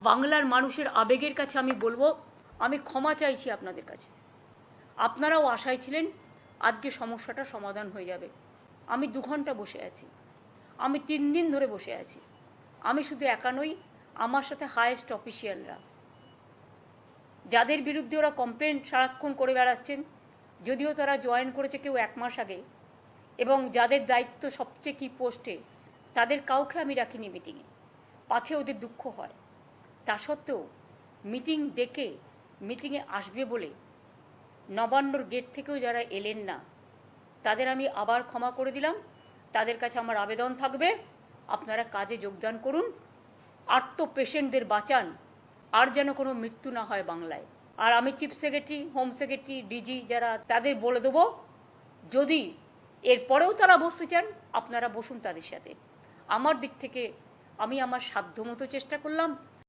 বাংলার মানুষের আবেগের কাছে আমি বলবো, আমি ক্ষমা চাইছি আপনাদের কাছে। আপনারাও আশায় ছিলেন আজকে সমস্যাটা সমাধান হয়ে যাবে। আমি 2 ঘন্টা বসে আছি, আমি 3 দিন ধরে বসে আছি। আমি শুধু একা নই, আমার সাথে হায়েস্ট অফিসিয়ালরা, যাদের বিরুদ্ধে ওরা কমপ্লেন সারাক্ষণ করে বেড়াচ্ছেন, যদিও তারা জয়েন করেছে কেউ 1 মাস আগে, এবং যাদের দায়িত্ব সবচেয়ে কি পোস্টে, তাদের কাউকে আমি রাখিনি মিটিংয়ে, পাছে ওদের দুঃখ হয়। তা সত্ত্বেও মিটিং ডেকে মিটিংয়ে আসবে বলে নবান্নর গেট থেকেও যারা এলেন না, তাদের আমি আবার ক্ষমা করে দিলাম। তাদের কাছে আমার আবেদন থাকবে, আপনারা কাজে যোগদান করুন, আর্ত পেশেন্টদের বাঁচান, আর যেন কোনো মৃত্যু না হয় বাংলায়। আর আমি chief secretary, home secretary, DG যারা, তাদের বলে দেবো, যদি এরপরেও তারা বসতে চান আপনারা বসুন তাদের সাথে। আমার দিক থেকে আমি আমার সাধ্যমতো চেষ্টা করলাম।